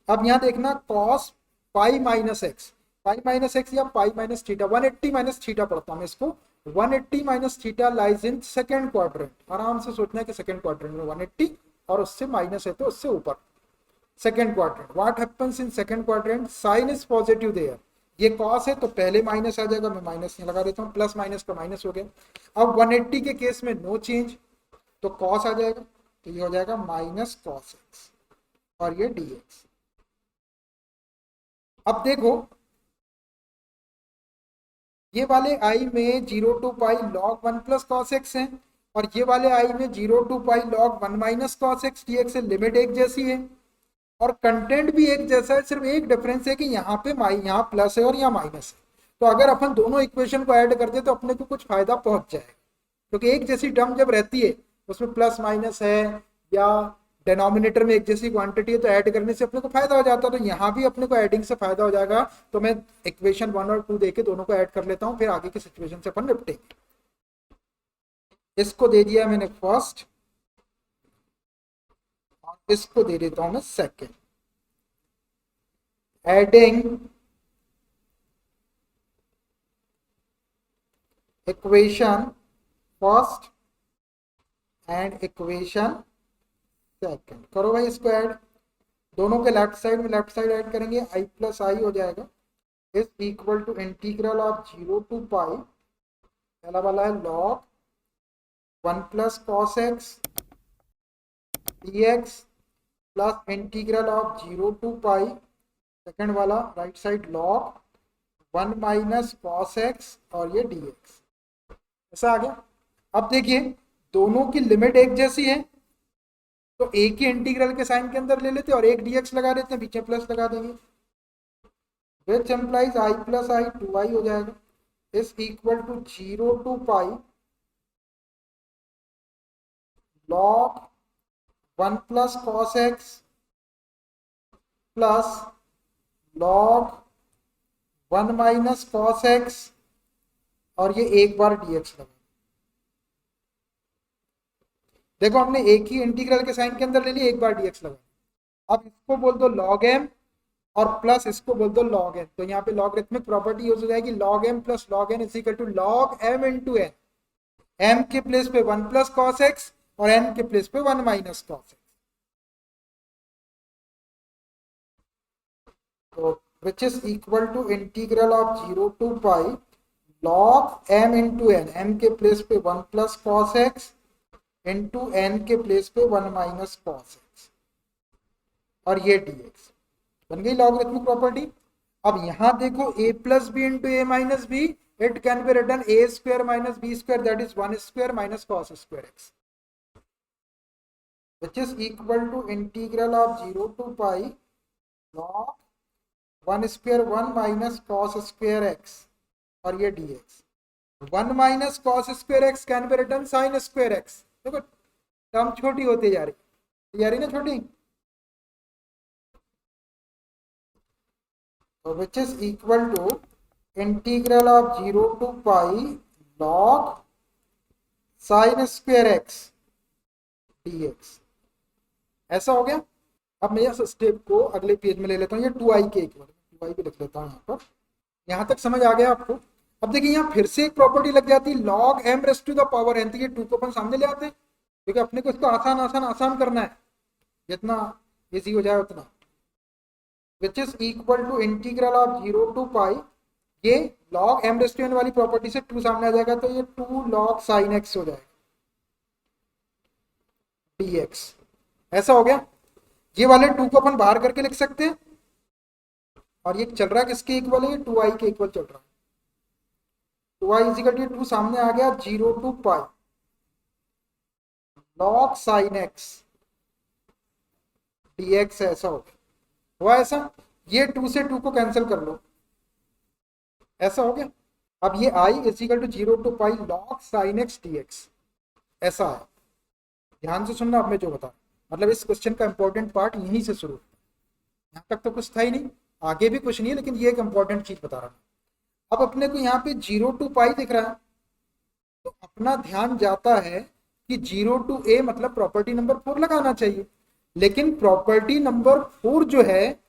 अब यहाँ देखना cos pi minus x, pi minus x या pi minus theta, 180 minus theta पढ़ता हूँ मैं इसको, 180 minus theta lies in second quadrant. आराम से सोचना है कि सेकेंड क्वाड्रेंट में 180 और उससे माइनस है तो उससे ऊपर second quadrant. What happens in second quadrant, sine is positive there, ये कॉस है तो पहले माइनस आ जाएगा, मैं माइनस यहाँ लगा देता हूँ, प्लस माइनस का माइनस हो गया। अब 180 के केस में नो चेंज, तो कॉस आ जाएगा, तो ये हो जाएगा माइनस कॉस एक्स और ये dx। अब देखो ये वाले आई में 0 to pi log 1 plus cos x है, और ये वाले आई में 0 to pi log 1 minus cos x dx है। लिमिट एक जैसी है और कंटेंट भी एक जैसा है, सिर्फ एक डिफरेंस है कि यहाँ पे यहाँ प्लस है और यहाँ माइनस है। तो अगर अपन दोनों इक्वेशन को ऐड कर दे तो अपने को कुछ फायदा पहुंच जाएगा, क्योंकि एक जैसी टर्म जब रहती है उसमें प्लस माइनस है या डिनोमिनेटर में एक जैसी क्वांटिटी है, तो ऐड करने से अपने को फायदा हो जाता है। तो यहाँ भी अपने को ऐडिंग से फायदा हो जाएगा। तो मैं इक्वेशन 1 और 2 देके दोनों को ऐड कर लेता हूँ, फिर आगे की सिचुएशन से अपन निपटेंगे। इसको दे दिया मैंने फर्स्ट और इसको दे देता हूं मैं second. Adding equation first and equation second. करो भाई इसको ऐड, दोनों के लेफ्ट साइड में लेफ्ट साइड ऐड करेंगे, i प्लस आई हो जाएगा, is equal to integral of 0 to pi, पहला वाला है log 1 plus cos x dx plus integral of 0 to pi, second वाला right side log 1 minus cos x और ये dx। ऐसा आ गया। अब देखिए दोनों की लिमिट एक जैसी है, तो एक ही इंटीग्रल के साइन के अंदर ले लेते और एक dx लगा देते हैं, बीच में प्लस लगा देंगे, which implies i plus I 2i हो जाएगा, is equal to 0 to pi log 1 plus cos x plus log 1 minus cos x और ये एक बार dx लगा। देखो हमने एक ही इंटीग्रल के साइन के अंदर ले लिया, एक बार dx लगा। अब इसको बोल दो log m और प्लस इसको बोल दो log n, तो यहाँ पे लॉगरिथमिक प्रॉपर्टी यूज हो जाएगी, log m plus log n is equal to log m into n। m के प्लेस पे 1 प्लस कॉस एक्स और n के प्लेस पे 1 माइनस कॉस एक्स, तो which is equal to integral of 0 to pi log m into n, m के place पे 1 plus cos x into n के place पे 1 माइनस कॉस एक्स और ये dx बन गई लॉगरिथमिक प्रॉपर्टी। अब यहां देखो a plus b into a minus b it can be written a square minus b square that is 1 square minus cos square x which is equal to integral of 0 to pi log 1 square 1 minus cos square x और ये dx 1 minus cos square x can be written sin square x। देखो term छोटी होती जा रही ना छोटी, तो which is equal to integral of 0 to pi log sin square x dx। ऐसा हो गया। अब मैं इस स्टेप को अगले पेज में ले लेता हूँ, ये 2i के इक्वल 2i भी लिख लेता हूँ यहाँ पर। यहाँ तक समझ आ गया आपको। अब देखिए यहाँ फिर से एक प्रॉपर्टी लग जाती है log m raise to the power n, तो ये 2 को अपन सामने ले आते हैं क्योंकि अपने को इसको आसान आसान आसान करना है, जितना इजी हो जाए उतना। Which is equal to integral of 0 to pi, ये log m raise to n वाली प्रॉपर्टी से 2 सामने आ जाएगा तो ये 2 log sin x हो जाएगा dx। ऐसा हो गया। ये वाले 2 को अपन बाहर करके लिख सकते हैं और ये चल रहा है किसके इक्वल है, 2i के इक्वल चल रहा है। 2i इज इक्वल टू 2 सामने आ गया 0 to pi log sin x dx। ऐसा हो गया, हुआ ऐसा। ये 2 से 2 को कैंसिल कर लो, ऐसा हो गया। अब ये i is equal to 0 to pi log sin x dx। ऐसा है, ध्यान से सुनना अब मैं जो बता, मतलब इस क्वेश्चन का इंपॉर्टेंट पार्ट यहीं से शुरू, यहाँ तक तो कुछ था ही नहीं, आगे भी कुछ नहीं है, लेकिन ये एक इंपॉर्टेंट चीज बता रहा हूँ। अब अपने को यहाँ पे 0 टू पाई दिख रहा है, तो अपना ध्यान जाता है कि 0 टू a मतलब प्रॉपर्टी नंबर 4 लगाना चाहिए। लेकिन प्रॉपर्टी नंबर 4 जो है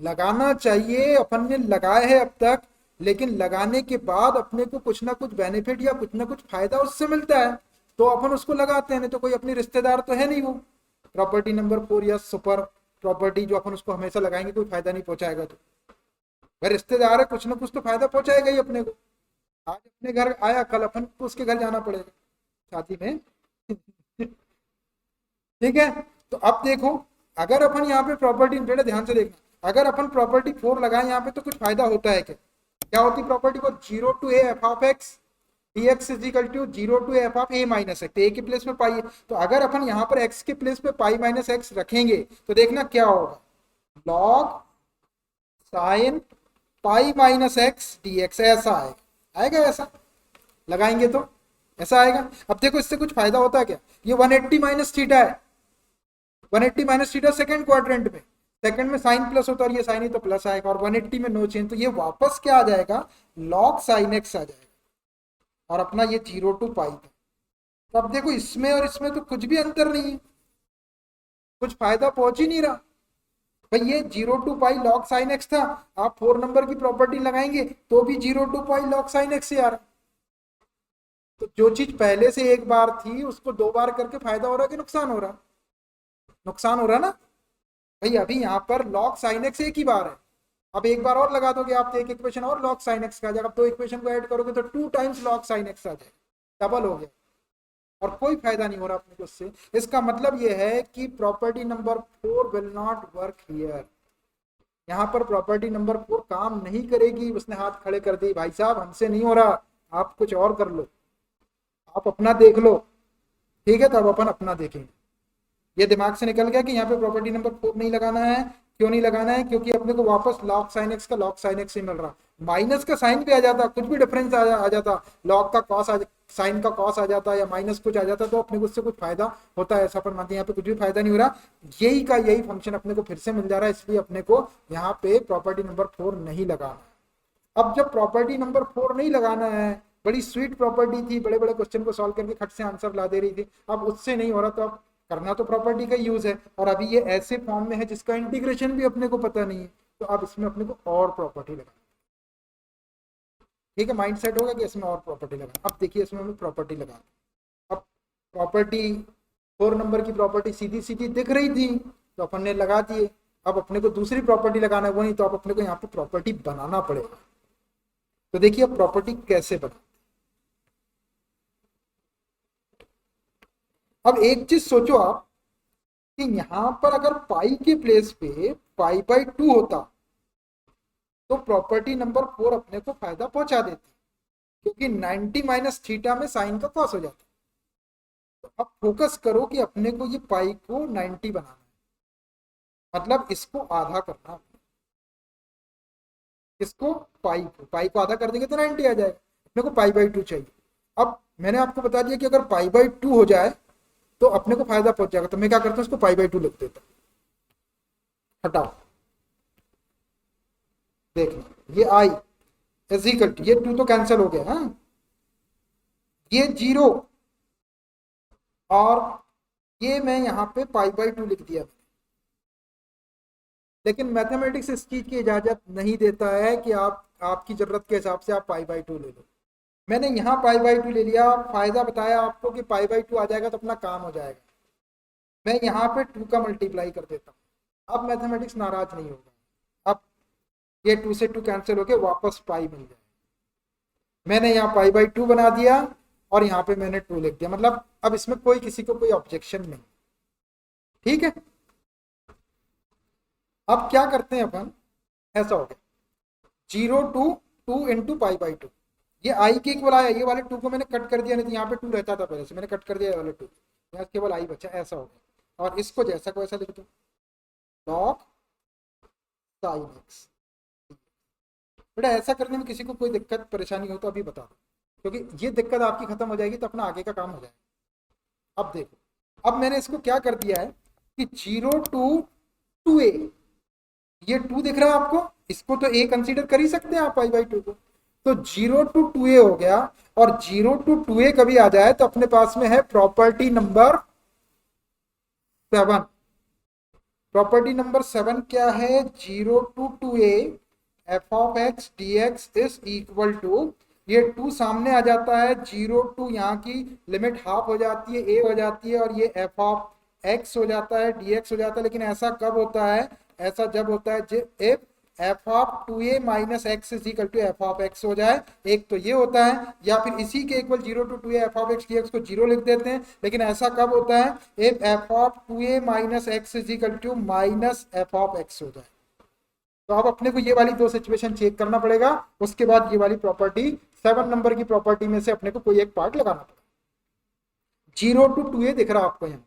लगाना चाहिए, अपन ने लगाए है अब तक, लेकिन लगाने के बाद अपने को कुछ ना कुछ बेनिफिट या कुछ ना कुछ फायदा उससे मिलता है तो अपन उसको लगाते हैं, नहीं तो कोई अपनी रिश्तेदार तो है नहीं वो प्रॉपर्टी नंबर 4 या सुपर प्रॉपर्टी जो अपन उसको हमेशा लगाएंगे कोई फायदा नहीं पहुंचाएगा। तो अगर रिश्तेदार है कुछ ना कुछ तो फायदा पहुंचाएगा ही अपने को। आज अपने घर आया, कल अपन को उसके घर जाना पड़ेगा शादी में ठीक है। तो अब देखो अगर अपन यहाँ पे प्रॉपर्टी, बेटा ध्यान से देखना, अगर अपन प्रॉपर्टी 4 लगाए यहाँ पे तो कुछ फायदा होता है क्या? क्या होती प्रॉपर्टी को, 0 to a f of x dx is equal to 0 to f of a minus x. a के प्लेस पे पाई है, तो अगर अपन यहाँ पर x के प्लेस पे पाई माइनस एक्स रखेंगे तो देखना क्या होगा, log sin पाई माइनस एक्स dx। ऐसा आएगा ऐसा लगाएंगे तो ऐसा आएगा। अब देखो इससे कुछ फायदा होता है क्या, ये 180 माइनस थीटा है, 180 माइनस थीटा सेकंड क्वाड्रेंट में, सेकंड में साइन प्लस होता है और ये साइन ही तो प्लस आएगा, और 180 में नो चेंज, तो ये वापस क्या आ जाएगा, log sin x आ जाएगा। और अपना ये 0 टू पाई था। तो अब देखो इसमें और इसमें तो कुछ भी अंतर नहीं है, कुछ फायदा पहुंच ही नहीं रहा भाई। ये 0 to pi log sin x था, आप 4 नंबर की प्रॉपर्टी लगाएंगे तो भी 0 to pi log sin x से आ रहा। तो जो चीज पहले से एक बार थी उसको 2 बार करके फायदा हो रहा कि नुकसान हो रहा? नुकसान हो रहा ना भाई। अभी यहाँ पर log sin x एक ही बार है, अब एक बार और लगा दोगे आप तो एक इक्वेशन और log sin x का आ जाएगा। अब 2 इक्वेशन को ऐड करोगे तो 2 टाइम्स log sin x आ जाएगा, डबल हो गया और कोई फायदा नहीं हो रहा अपने को उससे। इसका मतलब ये है कि property number 4 will not work here. यहाँ पर प्रॉपर्टी नंबर 4 काम नहीं करेगी। उसने हाथ खड़े कर दिए, भाई साहब हमसे नहीं हो रहा, आप कुछ और कर लो, आप अपना देख लो, ठीक है। तब अपन अपना देखेंगे। ये दिमाग से निकल गया कि यहाँ पे प्रॉपर्टी नंबर 4 नहीं लगाना है। क्यों नहीं लगाना है? क्योंकि अपने को वापस log sin x का log sin x ही मिल रहा, माइनस का साइन भी आ जाता, कुछ भी डिफरेंस आ जाता, log का कॉस साइन का कॉस आ जाता या माइनस कुछ आ जाता, तो अपने को उससे कुछ फायदा होता है, ऐसा अपन मानते हैं। यहाँ पे कुछ भी फायदा नहीं हो रहा, यही का यही फंक्शन अपने को फिर से मिल जा रहा है, इसलिए अपने को यहाँ पे प्रॉपर्टी नंबर 4 नहीं लगाना। अब जब प्रॉपर्टी नंबर 4 नहीं लगाना है, बड़ी स्वीट प्रॉपर्टी थी, बड़े बड़े क्वेश्चन को सॉल्व करके खट से आंसर ला दे रही थी, अब उससे नहीं हो रहा, तो अब करना तो प्रॉपर्टी का यूज है। और अभी ये ऐसे फॉर्म में है जिसका इंटीग्रेशन भी अपने को पता नहीं है, तो अब इसमें अपने को और प्रॉपर्टी लगाना, ठीक है। माइंड सेट होगा कि इसमें और प्रॉपर्टी लगाना। अब देखिए इसमें हमें प्रॉपर्टी लगाना, अब प्रॉपर्टी 4 नंबर की प्रॉपर्टी सीधी सीधी दिख रही थी तो अपन ने लगा दिए। अब अपने को दूसरी प्रॉपर्टी लगाना है, वो नहीं, तो अब अपने को यहाँ पे प्रॉपर्टी बनाना पड़ेगा। तो देखिए अब प्रॉपर्टी कैसे बना। अब एक चीज सोचो आप कि यहां पर अगर पाई के प्लेस पे पाई बाई 2 होता तो प्रॉपर्टी नंबर 4 अपने को फायदा पहुंचा देती, क्योंकि 90 माइनस थीटा में साइन का कॉस हो जाता है। तो अब फोकस करो कि अपने को ये पाई को 90 बनाना है, मतलब इसको आधा करना है। इसको पाई को आधा कर देंगे तो 90 आ जाएगा। अपने को पाई बाई 2 चाहिए। अब मैंने आपको बता दिया कि अगर पाई बाई 2 हो जाए तो अपने को फायदा पहुंच जाएगा। तो मैं क्या करता हूँ, इसको पाई बाई 2 लिख देता हूँ। हटाओ, देखना ये आई इजिकल टू, ये 2 तो कैंसिल हो गया। हाँ, ये 0 और ये मैं यहाँ पे पाई बाई 2 लिख दिया। लेकिन मैथमेटिक्स इस चीज की इजाजत नहीं देता है कि आप आपकी जरूरत के हिसाब से आप पाई बाई 2 ले लो। मैंने यहाँ पाई बाई 2 ले लिया, फायदा बताया आपको कि पाई बाई 2 आ जाएगा तो अपना काम हो जाएगा। मैं यहाँ पे 2 का मल्टीप्लाई कर देता हूँ। अब मैथमेटिक्स नाराज नहीं होगा। अब ये 2 से 2 कैंसिल होके वापस पाई मिल जाए। मैंने यहाँ पाई बाई 2 बना दिया और यहाँ पे मैंने 2 लिख दिया। मतलब अब इसमें कोई किसी को कोई ऑब्जेक्शन नहीं। ठीक है, अब क्या करते हैं अपन, ऐसा हो गया 0 to 2 into पाई बाई 2। ये आई के इक्वल आया, ये वाले 2 को मैंने कट कर दिया, नहीं तो यहाँ पे 2 रहता था पहले से, मैंने कट कर दिया ये वाले 2, यहाँ केवल आई बचा। ऐसा हो गया, और इसको जैसा को ऐसा लिख दो, लॉग साइन एक्स। बेटा ऐसा करने में किसी को कोई दिक्कत परेशानी हो तो अभी बता दो, क्योंकि ये दिक्कत आपकी खत्म हो जाएगी तो अपना आगे का काम हो जाएगा। अब देखो, अब मैंने इसको क्या कर दिया है कि 0 to 2a, ये 2 दिख रहा है आपको, इसको तो a कंसीडर कर ही सकते हैं आप पाई बाई 2 को। तो 0 to 2a हो गया, और 0 to 2a कभी आ जाए तो अपने पास में है प्रॉपर्टी नंबर 7। प्रॉपर्टी नंबर 7 क्या है, 0 to 2a f of x d x is equal to, ये 2 सामने आ जाता है, 0 to यहाँ की लिमिट हाफ हो जाती है, a हो जाती है, और ये एफ ऑफ एक्स हो जाता है, डी एक्स हो जाता है। लेकिन ऐसा कब होता है, ऐसा जब होता है if F of 2a minus x is equal to F of x हो जाए। एक तो ये होता है, या फिर इसी के equal 0 to 2a f of x d x को 0 लिख देते हैं। लेकिन ऐसा कब होता है, if F of 2a minus x is equal to minus F of x हो जाए। तो अब अपने को ये वाली 2 सिचुएशन चेक करना पड़ेगा, उसके बाद ये वाली प्रॉपर्टी 7 नंबर की प्रॉपर्टी में से अपने को कोई एक पार्ट लगाना पड़ेगा। 0 to 2a दिख रहा है आपको यहाँ,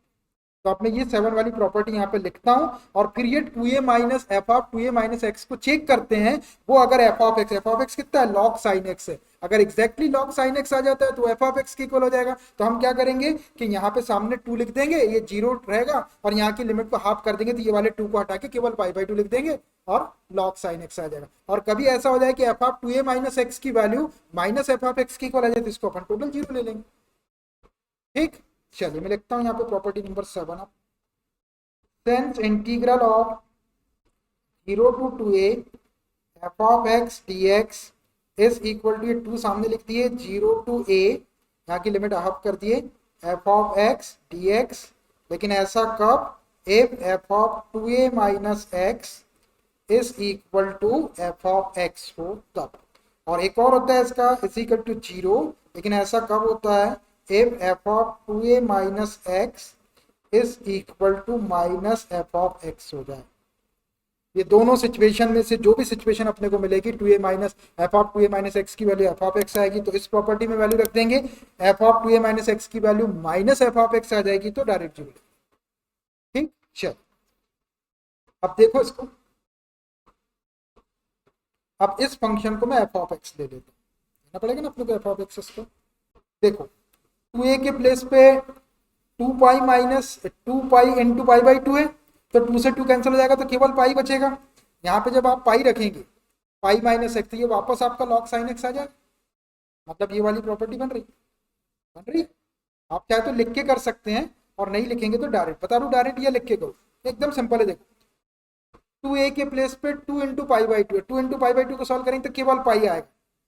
तो आपने ये 7 वाली प्रॉपर्टी यहाँ पे लिखता हूं, और फिर ये 2a minus F of 2a minus X को चेक करते हैं। वो अगर एफ ऑफ एक्स कितना है, लॉग साइन एक्स है, अगर एग्जैक्टली लॉग साइन एक्स आ जाता है तो एफ ऑफ एक्स की इक्वल हो जाएगा। तो हम क्या करेंगे कि यहाँ पे सामने 2 लिख देंगे, ये 0 रहेगा, और यहाँ की लिमिट को हाफ कर देंगे, तो ये वाले 2 को हटा के केवल पाई बाई 2 लिख देंगे और लॉग साइन एक्स आ जाएगा। और कभी ऐसा हो जाए कि F of 2a minus x की value minus F of x की इक्वल आ जाए, तो इसको अपन टोटल 0 ले लेंगे। ठीक, चलिए मैं लिखता हूँ यहाँ पे property number 7। Since integral of 0 to 2a f of x dx is equal to, ये 2 सामने लिख दिए, 0 to a, यहाँ की लिमिट हाफ कर दिए, f of x dx। लेकिन ऐसा कब, if f of 2a minus x is equal to f of x हो तब। और एक और होता है इसका, is equal to 0, लेकिन ऐसा कब होता है, if f of 2a minus x is equal to minus F of x हो जाए। ये दोनों सिचुएशन में से जो भी सिचुएशन अपने को मिलेगी, 2a minus F of 2a minus x की वैल्यू एफ ऑफ एक्स आएगी, तो इस प्रॉपर्टी में वैल्यू रख देंगे। F of 2a minus x की value minus F of x आ जाएगी, तो डायरेक्ट 0। ठीक, चल अब देखो इसको, अब इस फंक्शन को मैं एफ ऑफ एक्स ले लेता हूँ, लेना पड़ेगा ना अपने को एफ ऑफ एक्स को। देखो 2a के प्लेस पे 2 pi minus 2 pi into pi by 2 है, तो 2 से 2 कैंसिल हो जाएगा, तो केवल पाई बचेगा। यहाँ पे जब आप पाई रखेंगे, पाई माइनस एक्स, तो ये वापस आपका लॉग साइन एक्स आ जाएगा। मतलब ये वाली प्रॉपर्टी बन रही। आप चाहे तो लिख के कर सकते हैं, और नहीं लिखेंगे तो डायरेक्ट बता दूं, डायरेक्ट ये लिख के करो, एकदम सिंपल है। देखो 2a के प्लेस पे 2 इंटू पाई बाई 2 है, 2 इंटू पाई बाई 2 को सॉल्व करेंगे तो केवल पाई आएगा।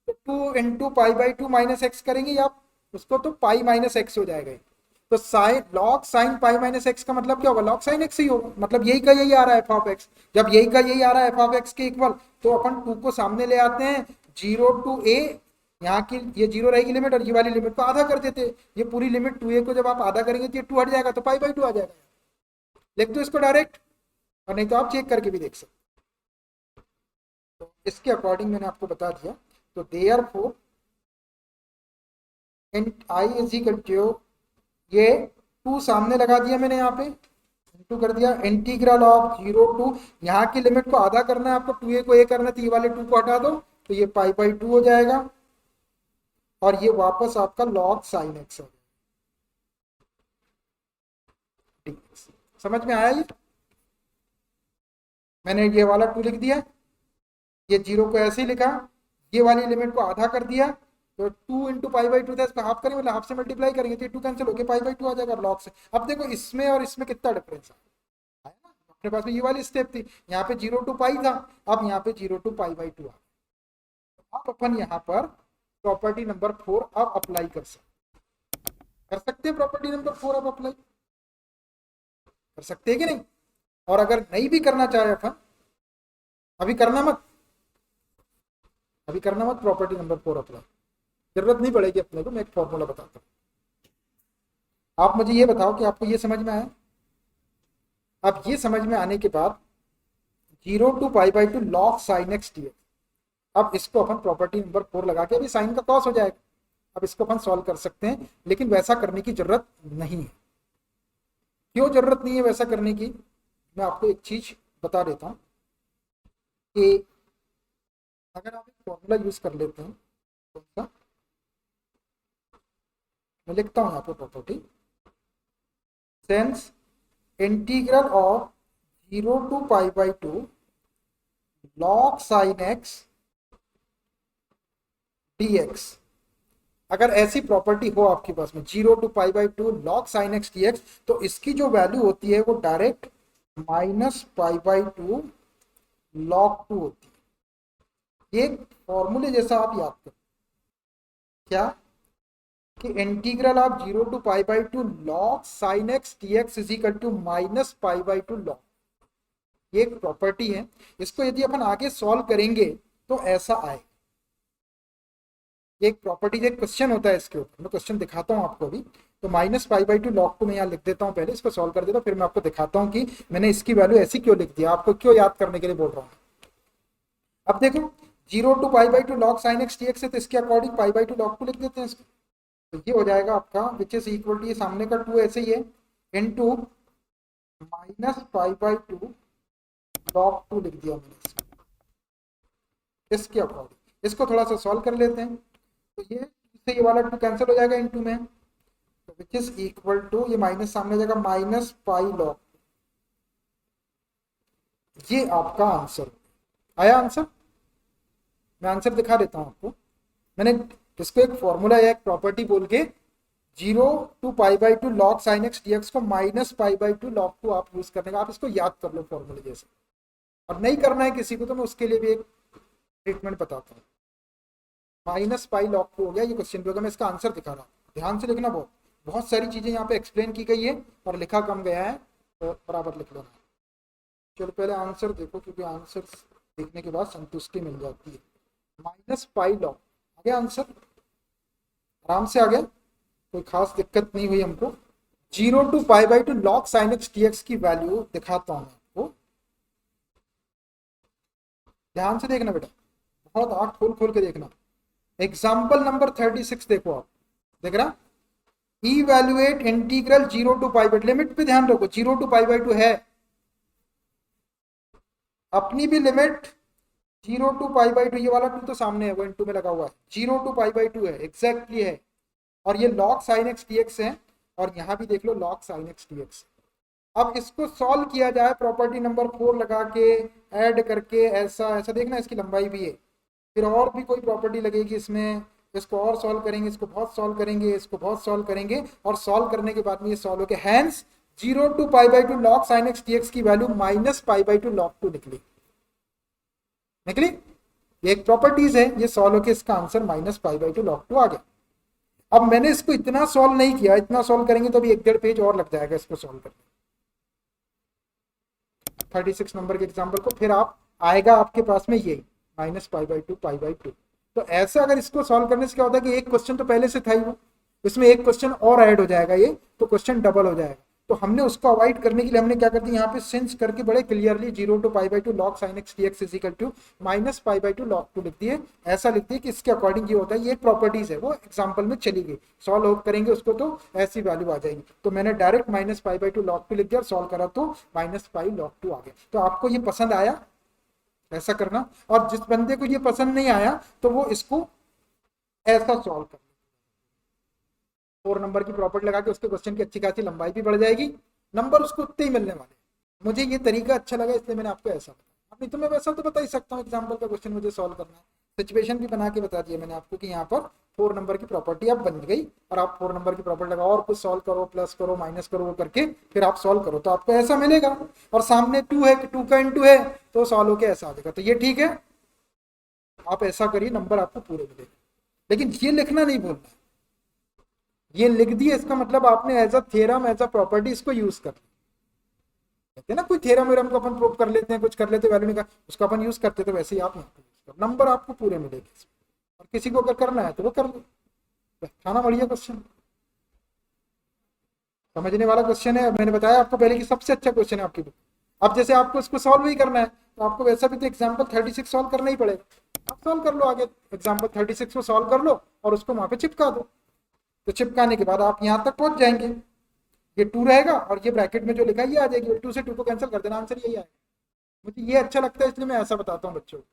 तो 2 into pi by 2 minus x करेंगे या उसको, तो पाई माइनस एक्स हो जाएगा। तो sign log sine pi minus x का मतलब क्या होगा, लॉग साइन एक्स ही होगा। मतलब यही का यही आ रहा है एफ ऑफ एक्स। जब यही का यही आ रहा है एफ ऑफ एक्स के इक्वल, तो अपन 2 को सामने ले आते हैं, 0 to a, यहाँ की ये 0 रहेगी लिमिट, और ये वाली लिमिट को आधा कर देते हैं। ये पूरी लिमिट 2a को जब आप आधा करेंगे तो ये 2 हट जाएगा, तो पाई बाई 2 आ जाएगा। लिख दो इसको डायरेक्ट, और नहीं तो आप चेक करके भी देख सकते। तो इसके अकॉर्डिंग मैंने आपको बता दिया। तो therefore I is equal to, ये 2 सामने लगा दिया मैंने यहाँ पे, इंटू कर दिया इंटीग्रल ऑफ 0 टू, यहाँ की लिमिट को आधा करना है आपको, 2a को a करना है तो ये वाले 2 को हटा दो तो ये पाई बाई 2 हो जाएगा और ये वापस आपका log sin x है। समझ में आया? ये मैंने ये वाला 2 लिख दिया, ये 0 को ऐसे ही लिखा, ये वाली लिमिट को आधा कर दिया तो 2 इंटू पाई बाई 2 था, इसको हाफ करेंगे मतलब हाफ से मल्टीप्लाई करेंगे तो ये 2 कैंसिल होकर पाई बाई 2 आ जाएगा लॉग से। अब देखो इसमें और इसमें कितना डिफरेंस है ना, अपने पास में ये वाली स्टेप थी, यहाँ पे 0 टू पाई था, अब यहाँ पे 0 टू पाई बाई 2 आ। अब अपन यहाँ पर प्रॉपर्टी नंबर 4 अब अप्लाई कर सकते हैं प्रॉपर्टी नंबर 4 अब अप्लाई कर सकते हैं कि नहीं? और अगर नहीं भी करना चाहे अपन, अभी करना मत प्रॉपर्टी नंबर 4 अप्लाई, जरूरत नहीं पड़ेगी अपने को। मैं एक फॉर्मूला बताता हूं, आप मुझे ये बताओ कि आपको ये समझ में आया? अब ये समझ में आने के बाद 0 to pi by 2 log sin x dx, अब इसको अपन प्रॉपर्टी नंबर 4 लगा के, अभी साइन का कॉस हो जाएगा, अब इसको अपन सॉल्व कर सकते हैं, लेकिन वैसा करने की जरूरत नहीं है। क्यों जरूरत नहीं है वैसा करने की? मैं आपको एक चीज बता देता हूं कि अगर आप एक फॉर्मूला यूज कर लेते हैं, कौन सा, मैं लिखता हूं यहाँ पे property, since integral of 0 to pi by 2 log sin x dx। अगर ऐसी प्रॉपर्टी हो आपके पास में 0 to pi by 2 log sin x dx, तो इसकी जो वैल्यू होती है वो direct minus pi by 2 log 2 होती है। ये फॉर्मूले जैसा आप याद करो, क्या कि integral of 0 to pi by 2 log sin x dx is equal to minus pi by 2 log। ये एक प्रॉपर्टी है, इसको यदि अपन आगे सॉल्व करेंगे तो ऐसा आए। एक प्रॉपर्टी, एक क्वेश्चन होता है इसके ऊपर, मैं क्वेश्चन दिखाता हूं आपको अभी। तो माइनस पाई बाई 2 log 2 मैं यहाँ लिख देता हूँ, पहले इसको सॉल्व कर देता हूँ, फिर मैं आपको दिखाता हूँ कि मैंने इसकी वैल्यू ऐसी क्यों लिख दिया, आपको क्यों याद करने के लिए बोल रहा हूँ। अब देखो 0 to pi by 2 log sin x dx है, तो इसके अकॉर्डिंग पाई बाई 2 log 2 लिख देते हैं इसको, तो ये हो जाएगा आपका विच इज इक्वल टू, ये सामने का 2 ऐसे ही है, into minus pi by 2 log 2 लिख दिया मैंने इसके अकॉर्डिंग। इसको थोड़ा सा सॉल्व कर लेते हैं, तो ये वाला 2 कैंसिल हो जाएगा इनटू में, तो विच इज इक्वल टू, ये माइनस सामने जाएगा, माइनस पाई log। ये आपका आंसर आया। आंसर मैं आंसर दिखा देता हूं आपको, मैंने इसको एक फॉर्मूला या एक प्रॉपर्टी बोल के 0 to pi by 2 log sin x dx को माइनस पाई बाई 2 log 2 आप यूज करने का, आप इसको याद कर लो फॉर्मूले जैसे। और नहीं करना है किसी को तो मैं उसके लिए भी एक ट्रीटमेंट बताता हूँ। माइनस पाई log 2 हो गया, ये क्वेश्चन भी होगा, मैं इसका आंसर दिखा रहा हूँ, ध्यान से लिखना। बहुत सारी चीजें यहाँ पे एक्सप्लेन की गई है और लिखा कम गया है, तो बराबर लिख लेना। चलो पहले आंसर देखो, क्योंकि आंसर देखने के बाद संतुष्टि मिल जाती है। माइनस पाई log आ गया आंसर, आराम से आ गया, कोई खास दिक्कत नहीं हुई हमको। 0 to pi by 2 log sin x dx की वैल्यू दिखाता हूं आपको, ध्यान से देखना बेटा, बहुत आंख खोल खोल के देखना। एग्जाम्पल नंबर 36 देखो, आप देख रहा, evaluate integral 0 to pi by, limit पे ध्यान रखो, 0 टू पाई बाई 2 है, अपनी भी लिमिट 0 टू पाई बाई 2, ये वाला 2 तो सामने है, वो इनटू में लगा हुआ है, 0 टू पाई बाई 2 है, एग्जैक्टली है, और ये log sin x dx है, और यहां भी देख लो log sin x dx। अब इसको सॉल्व किया जाए प्रॉपर्टी नंबर 4 लगा के, ऐड करके, ऐसा ऐसा देखना, इसकी लंबाई भी है, फिर और भी कोई प्रॉपर्टी लगेगी इसमें, इसको और सॉल्व करेंगे, इसको बहुत सॉल्व करेंगे, इसको बहुत सॉल्व करेंगे, और सॉल्व करने के बाद में ये सॉल्व हो गया। Hence 0 to pi by 2 log sin x dx की value minus pi by 2 log 2 निकली। ये एक प्रॉपर्टीज है, ये सॉल्व होकर इसका answer minus pi by 2 log 2 आ गया। अब मैंने इसको इतना सॉल्व नहीं किया, इतना सॉल्व करेंगे तो अभी 1.5 पेज और लग जाएगा इसको सॉल्व करने, 36 नंबर के एग्जाम्पल को, फिर आप आएगा आपके पास में यही minus pi by 2 pi by 2। तो ऐसा अगर इसको सॉल्व करने से क्या होता है कि एक क्वेश्चन तो पहले से था ही, वो इसमें एक क्वेश्चन और ऐड हो जाएगा, ये तो क्वेश्चन डबल हो जाएगा। तो हमने उसको अवॉइड करने के लिए हमने क्या कर दिया यहाँ पे सिंस करके बड़े clearly 0 to π/2 log sin x dx is equal to minus π/2 log 2 लिख दिए। ऐसा लिख दिए कि इसके अकॉर्डिंग ये होता है, ये प्रॉपर्टीज है वो एग्जाम्पल में चली गई, सॉल्व करेंगे उसको तो ऐसी वैल्यू आ जाएगी। तो मैंने डायरेक्ट माइनस π/2 log 2 लिख दिया और सॉल्व करा तो माइनस पाई log 2 आ गया। तो आपको ये पसंद आया ऐसा करना, और जिस बंदे को ये पसंद नहीं आया तो वो इसको ऐसा सॉल्व कर 4 नंबर की प्रॉपर्टी लगा के उसके क्वेश्चन की अच्छी खासी लंबाई भी बढ़ जाएगी, नंबर उसको उतने ही मिलने वाले। मुझे ये तरीका अच्छा लगा इसलिए मैंने आपको ऐसा बताया। नहीं तो मैं वैसा तो बता ही सकता हूँ, एग्जाम्पल का क्वेश्चन मुझे सॉल्व करना है, सिचुएशन भी बना के बता दिया मैंने आपको कि यहाँ पर 4 नंबर की प्रॉपर्टी अब बन गई और आप 4 नंबर की प्रॉपर्टी लगाओ और कुछ सॉल्व करो, प्लस करो, माइनस करो, वो करके फिर आप सॉल्व करो तो आपको ऐसा मिलेगा। और सामने 2 है, 2 का इंटू है तो सॉल्व होके ऐसा आ जाएगा। तो ये ठीक है, आप ऐसा करिए, नंबर आपको पूरे मिलेगा। लेकिन ये लिखना नहीं भूलना, ये लिख दिए इसका मतलब आपने as a theorem, as a property इसको यूज कर कहते हैं ना, कोई थ्योरम वेरम को अपन प्रूव कर लेते हैं, कुछ कर लेते वैल्यू निकाल, उसको अपन यूज करते तो वैसे ही आप यहाँ पे यूज करो, नंबर आपको पूरे मिलेंगे। और किसी को अगर करना है तो वो कर लो, खाना बढ़िया क्वेश्चन, समझने वाला क्वेश्चन है। मैंने बताया आपको पहले कि सबसे अच्छा क्वेश्चन है आपकी बुक। अब जैसे आपको इसको सॉल्व ही करना है तो आपको वैसा भी तो एग्जाम्पल 36 सॉल्व करना ही पड़ेगा। आप सॉल्व कर लो, आगे एग्जाम्पल 36 को सॉल्व कर लो और उसको वहां पे चिपका दो। तो चिपकाने के बाद आप यहाँ तक पहुंच जाएंगे, ये 2 रहेगा और ये ब्रैकेट में जो लिखा है ये आ जाएगी, 2 से 2 को कैंसिल कर देना, आंसर यही आएगा। मुझे ये अच्छा लगता है इसलिए मैं ऐसा बताता हूँ बच्चों को।